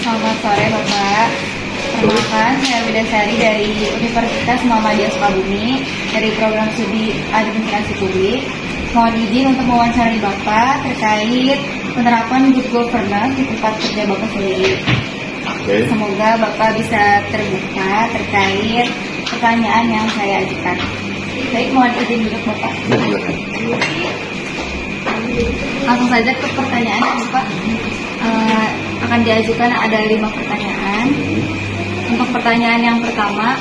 Selamat sore Bapak. Perkenalkan, saya Widasari dari Universitas Muhammadiyah Sukabumi dari program studi Administrasi Publik. Mohon izin untuk mewawancarai Bapak terkait penerapan good governance di tempat kerja Bapak sendiri. Semoga Bapak bisa terbuka terkait pertanyaan yang saya ajukan. Baik, mohon izin duduk Bapak. Langsung saja ke pertanyaan Bapak. Akan diajukan ada 5 pertanyaan. Untuk pertanyaan yang pertama,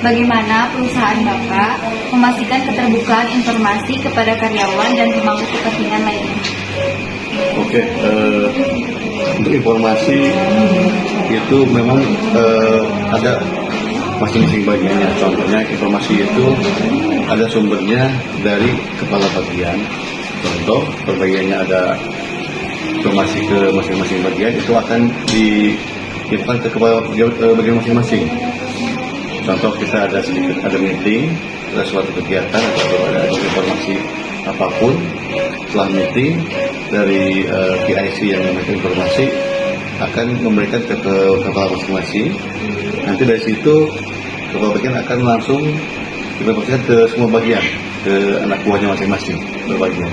bagaimana perusahaan Bapak memastikan keterbukaan informasi kepada karyawan dan pemangku kepentingan lainnya? Oke, untuk informasi itu memang ada masing-masing bagiannya. Contohnya informasi itu ada sumbernya dari kepala bagian. Contoh, perbagiannya ada informasi ke masing-masing bagian, itu akan diinfokan ke kepala bagian masing-masing. Contoh, kita ada meeting, ada suatu kegiatan atau ada informasi apapun, setelah meeting dari PIC yang memberikan informasi akan memberikan ke kepala masing-masing. Nanti dari situ kepala bagian akan langsung diinformasikan ke semua bagian, ke anak buahnya masing-masing berbagian.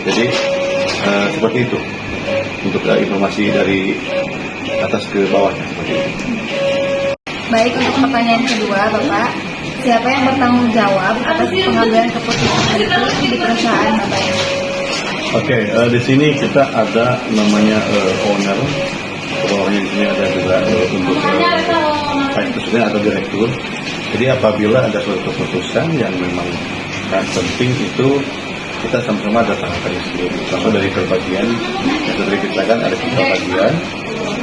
Jadi seperti itu untuk informasi dari atas ke bawahnya, seperti itu. Baik, untuk pertanyaan kedua Bapak, siapa yang bertanggung jawab atas pengambilan keputusan itu di perusahaan Bapak ini? Oke, di sini kita ada namanya owner, ke bawahnya di sini ada juga untuk vice president atau direktur. Jadi apabila ada suatu keputusan yang memang penting, itu kita sama-sama ada tahapan sendiri. Contoh dari perbagian yang sudah diceritakan ada 3 bagian.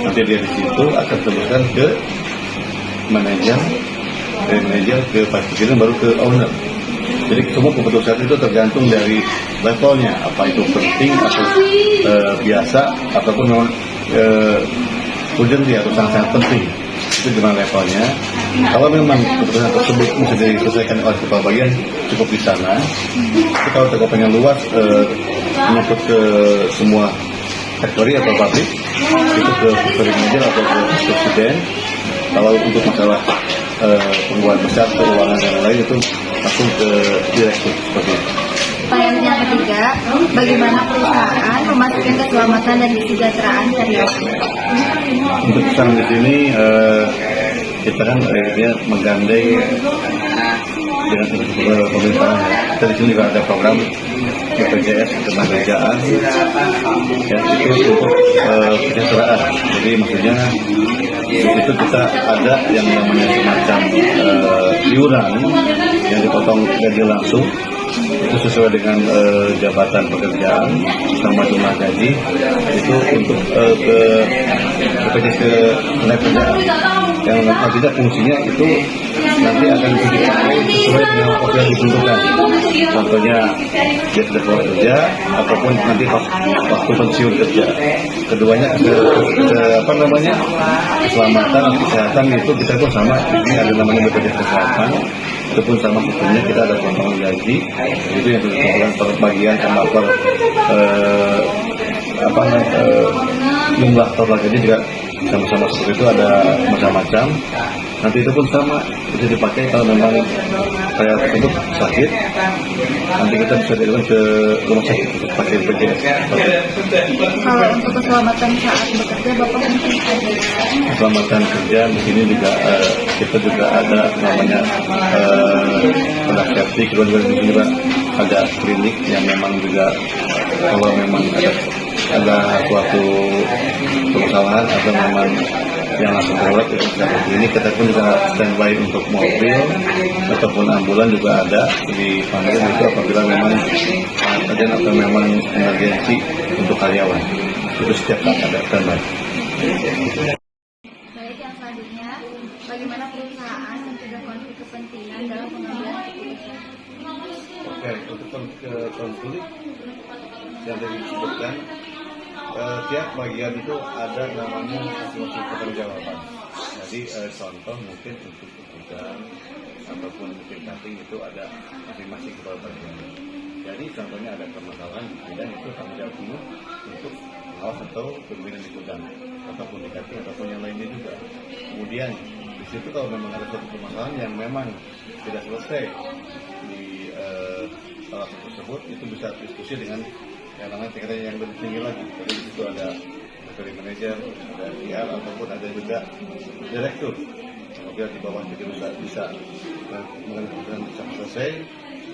Nanti dari situ akan teruskan ke manajer, dari manajer ke vice president, baru ke owner. Jadi semua keputusan itu tergantung dari levelnya, apa itu penting atau biasa ataupun memang urgent atau sangat-sangat penting. Itu gimana levelnya. Kalau memang keputusan tersebut bisa diselesaikan oleh kepala bagian, cukup di sana. Tapi kalau tergolongnya luas, menyangkut ke semua factory atau pabrik, itu ke factory manager atau ke presiden. Kalau untuk masalah pembuat besar, keuangan dan lain, itu langsung ke direktur, seperti itu. Pertanyaan yang ketiga, bagaimana perusahaan memastikan keselamatan dan kesejahteraan karyawan? Untuk perusahaan di sini kita kan akhirnya menggandeng dengan pemerintahan. Kita di sini juga ada program BPJS ketenagakerjaan, ya, itu untuk kesejahteraan. Jadi maksudnya itu kita ada yang namanya semacam iuran yang dipotong gaji langsung, itu sesuai dengan jabatan pekerjaan sama jumlah gaji, itu untuk ke BPJS ketenagakerjaan yang nantinya fungsinya itu nanti akan dipakai sesuai dengan waktu yang ditentukan. Contohnya dia sudah keluar kerja ataupun nanti waktu pensiun kerja. Keduanya keselamatan, kesehatan itu kita pun sama. Ini ada namanya BPJS kesehatan. Itu pun sama sistemnya, kita ada potongan gaji. Itu yang ditentukan per bagian sama per jumlah total gaji juga sama-sama seperti itu, ada macam-macam. Nanti itu pun sama, bisa dipakai kalau memang karyawan tersebut sakit, nanti kita bisa dilakukan ke rumah sakit untuk pakai BPJS. Kalau untuk keselamatan saat bekerja, Bapak mungkin ada Keselamatan kerja di sini juga kita juga ada namanya produk safety, kemudian di sini juga ada klinik yang memang juga kalau memang ada suatu permasalahan atau memang yang langsung terlibat itu seperti ini, kita pun juga standby untuk mobil ataupun ambulan juga ada dipanggil itu apabila memang urgent atau memang emergensi untuk karyawan, itu setiap saat ada standby. Baik, yang selanjutnya, bagaimana perusahaan mencegah konflik kepentingan dalam pengambilan keputusan? Oke, untuk konflik yang tadi disebutkan, tiap bagian itu ada namanya masing-masing pertanggungjawaban. Jadi contoh mungkin untuk gudang ataupun mungkin cutting itu ada masing-masing kepala bagian. Jadi contohnya ada permasalahan di gudang, itu tanggung jawab penuh untuk pengawas atau pembinaan di gudang ataupun di cutting ataupun yang lainnya kemudian di situ kalau memang ada suatu permasalahan yang memang tidak selesai di salah satu tersebut, itu bisa diskusi dengan yang namanya tingkatan yang lebih tinggi lagi. Jadi di situ ada delivery manager, ada PR, ataupun ada juga direktur. Apabila di bawah itu bisa mengenai bisa selesai,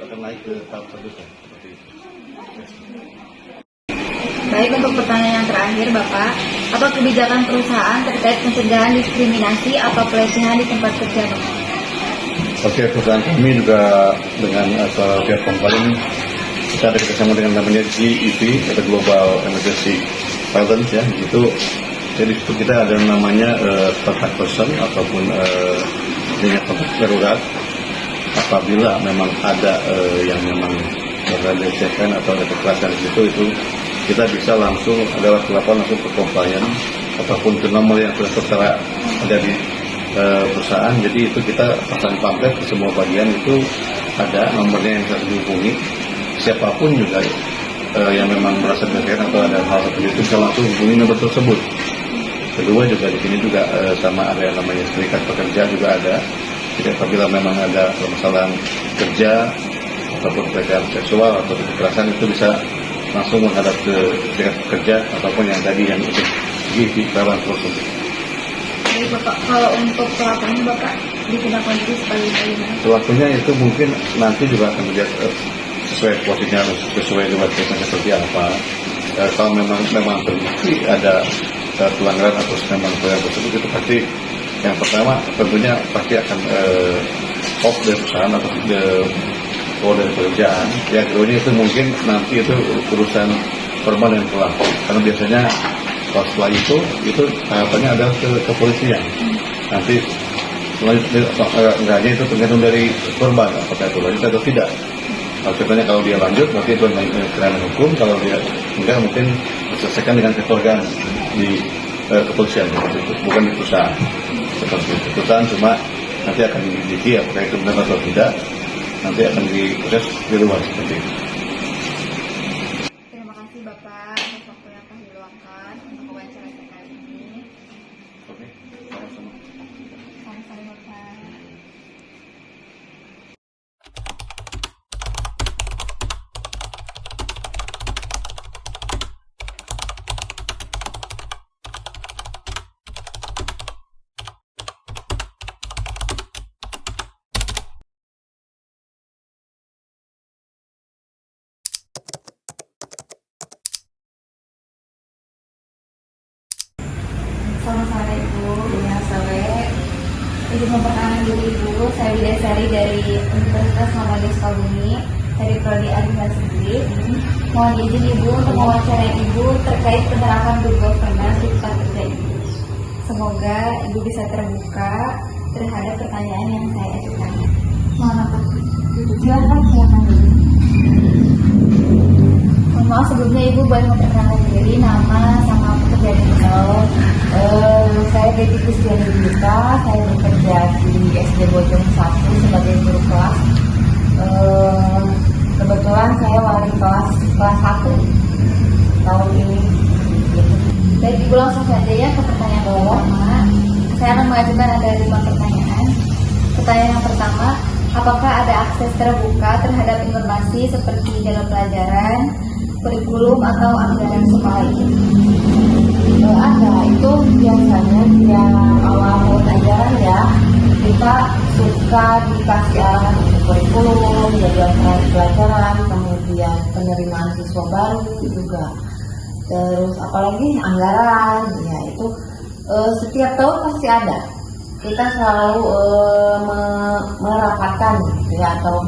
akan naik ke tahap selanjutnya seperti itu. Baik, untuk pertanyaan yang terakhir Bapak, apa kebijakan perusahaan terkait pencegahan diskriminasi atau pelecehan di tempat kerja Bapak? Oke, perusahaan kami juga dengan pihak komponen kita ada kerjasama dengan namanya GEP atau Global Emergency Violence ya, itu jadi itu kita ada namanya contact person ataupun kontak darurat apabila memang ada yang memang terlecehkan atau ada kekerasan di situ, itu kita bisa langsung ada telepon langsung ke compliance ataupun ke nomor yang sudah tertera ada di perusahaan. Jadi itu kita pasang pamflet ke semua bagian, itu ada nomornya yang bisa dihubungi. Siapapun juga yang memang merasa dilecehkan atau ada hal seperti itu bisa langsung hubungi nomor tersebut. Kedua juga di sini juga sama ada yang namanya serikat pekerja juga ada. Jadi apabila memang ada permasalahan kerja ataupun pelecehan seksual atau kekerasan, itu bisa langsung menghadap ke serikat pekerja ataupun yang tadi yang untuk di lawan tersebut. Baik Bapak, kalau untuk pelakunya Bapak ditindaklanjuti sebagai bagaimana? Pelakunya itu mungkin nanti juga akan dilihat sesuai posisinya, sesuai dengan kesanya seperti apa. Kalau memang terbukti ada pelanggaran atau memang pelanggaran tersebut, itu pasti yang pertama tentunya pasti akan off dari perusahaan atau dari pekerjaan. Yang keduanya itu mungkin nanti itu urusan korban yang pelaku, karena biasanya kalau setelah itu tahapannya adalah ke kepolisian. Nanti enggaknya itu tergantung dari korban apakah itu lanjut atau tidak. Contohnya kalau dia lanjut berarti itu kerana hukum, kalau dia enggak mungkin diselesaikan dengan kekeluargaan di kepolisian, bukan di perusahaan. Seperti itu. Perusahaan cuma nanti akan diselidiki apakah itu benar atau tidak, nanti akan diproses di luar seperti itu. Terima kasih Bapak atas waktu yang telah diluangkan untuk wawancara saya kali ini. Oke, sama-sama. Sama-sama Bapak. Selamat sore Ibu, ya sore. Izin memperkenalkan diri Ibu, saya Widasari dari Universitas Muhammadiyah Sukabumi dari Prodi Administrasi Publik. Mohon izin Ibu untuk mewawancarai Ibu terkait penerapan good governance di tempat kerja Ibu. Semoga Ibu bisa terbuka terhadap pertanyaan yang saya ajukan. Mohon maaf, silakan dulu. Mohon maaf sebelumnya Ibu boleh memperkenalkan diri, nama sama pekerjaan Ibu. Saya Betty Kristiani Dita, saya bekerja di SD Bojong 1 sebagai guru kelas. Kebetulan saya wali kelas 1 tahun ini. Baik, Ibu langsung saja ya ke pertanyaan pertama. Saya akan mengajukan ada 5 pertanyaan. Pertanyaan yang pertama, apakah ada akses terbuka terhadap informasi seperti dalam pelajaran, kurikulum atau anggaran sekolah ini? Ada, itu biasanya yang awal tahun ajaran ya, kita suka dikasih arahan untuk kurikulum, jadwal pelajaran, kemudian penerimaan siswa baru juga, terus apalagi anggaran, ya itu setiap tahun pasti ada. Kita selalu merapatkan gitu ya, atau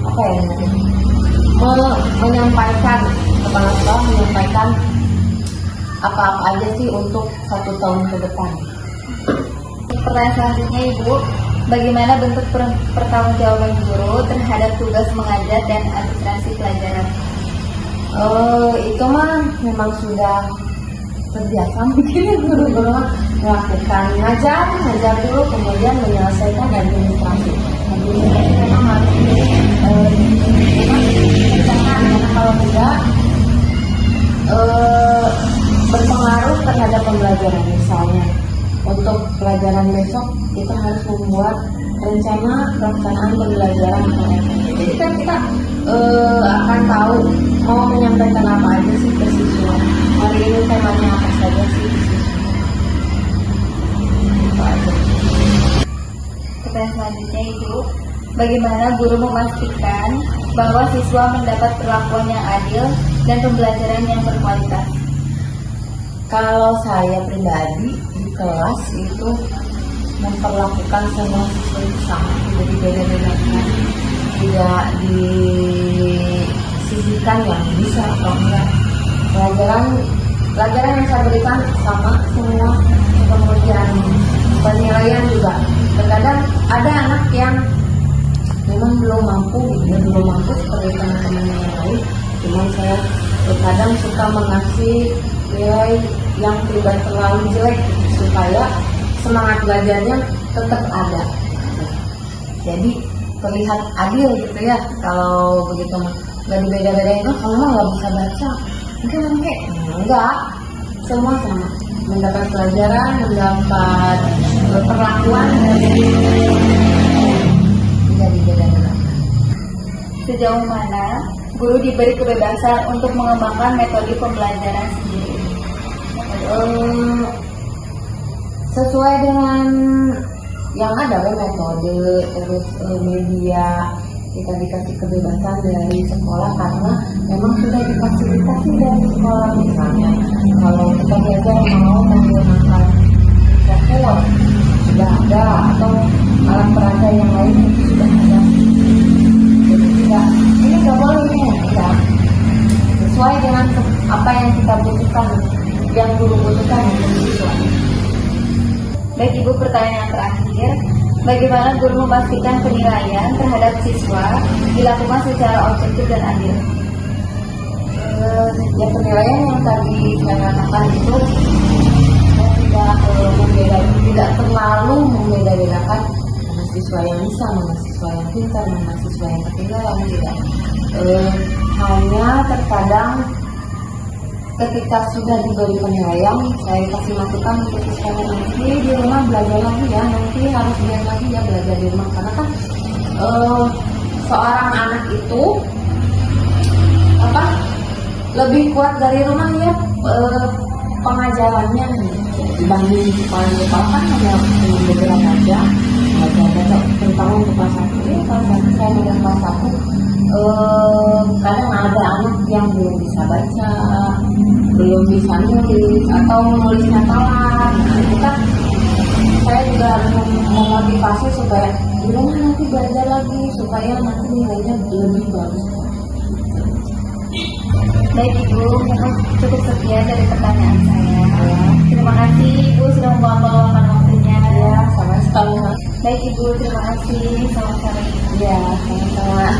apa ya namanya, menyampaikan kepala sekolah menyampaikan apa-apa aja sih untuk 1 tahun ke depan. Pertanyaan selanjutnya Ibu, bagaimana bentuk pertanggungjawaban guru terhadap tugas mengajar dan administrasi pelajaran? Itu mah memang sudah terbiasa mungkin guru-guru melakukan ngajar dulu, kemudian menyelesaikan administrasi. Administrasi memang harus dikerjakan, karena kalau tidak berpengaruh terhadap pembelajaran. Misalnya untuk pelajaran besok kita harus membuat rencana pelaksanaan pembelajaran jadi kan kita akan tahu mau menyampaikan apa aja sih ke siswa. Hari ini temanya apa saja sih itu aja. Pertanyaan selanjutnya Ibu, bagaimana guru memastikan bahwa siswa mendapat perlakuan yang adil dan pembelajaran yang berkualitas? Kalau saya pribadi di kelas itu memperlakukan semua siswa itu sama, tidak dibeda-bedakan, tidak disisihkan yang bisa atau enggak. Pelajaran yang saya berikan sama semua, kemudian penilaian juga. Terkadang ada anak yang memang belum mampu seperti teman-teman yang lain. Cuman saya terkadang suka mengasih nilai yang tidak terlalu jelek supaya semangat belajarnya tetap ada. Jadi terlihat adil gitu ya kalau begitu mah. Gak dibeda-bedain, kamu nggak bisa baca, mungkin enggak, semua sama, mendapat pelajaran, mendapat perlakuan, tidak dibeda-bedakan. Sejauh mana guru diberi kebebasan untuk mengembangkan metode pembelajaran sendiri? Sesuai dengan yang ada metode, terus media, kita dikasih kebebasan dari sekolah karena memang sudah difasilitasi dari sekolah. Misalnya kalau kita belajar mau menggunakan software sudah ada, atau alat peraga yang lain itu sudah ada. Jadi tidak, ini nggak boleh nih, tidak sesuai dengan apa yang kita butuhkan, yang guru butuhkan untuk siswa. Baik Ibu, pertanyaan terakhir, bagaimana guru memastikan penilaian terhadap siswa dilakukan secara objektif dan adil? Ya penilaian yang tadi saya katakan itu tidak terlalu membeda-bedakan mana siswa yang bisa, mana siswa yang pintar, mana siswa yang ketinggalan, tidak. Hanya terkadang ketika sudah diberi penilaian, saya kasih masukan untuk siswa nanti di rumah belajar lagi ya, nanti harus belajar lagi ya, belajar di rumah, karena kan seorang anak itu lebih kuat dari rumah ya, pengajarannya dibanding sekolah kan hanya beberapa jam belajar tentang untuk kelas 1 ya. Kelas 1 saya udah kelas 1, kadang ada anak yang belum bisa baca, belum bisa nulis, atau nulisnya telat. Nah itu kan saya juga harus memotivasi supaya di rumah nanti belajar lagi supaya nanti nilainya lebih bagus. Baik Ibu, mungkin cukup sekian dari pertanyaan saya. Terima kasih Ibu sudah meluangkan waktunya. Ya, sama-sama. Baik Ibu, terima kasih. Selamat sore. Ya, sama-sama.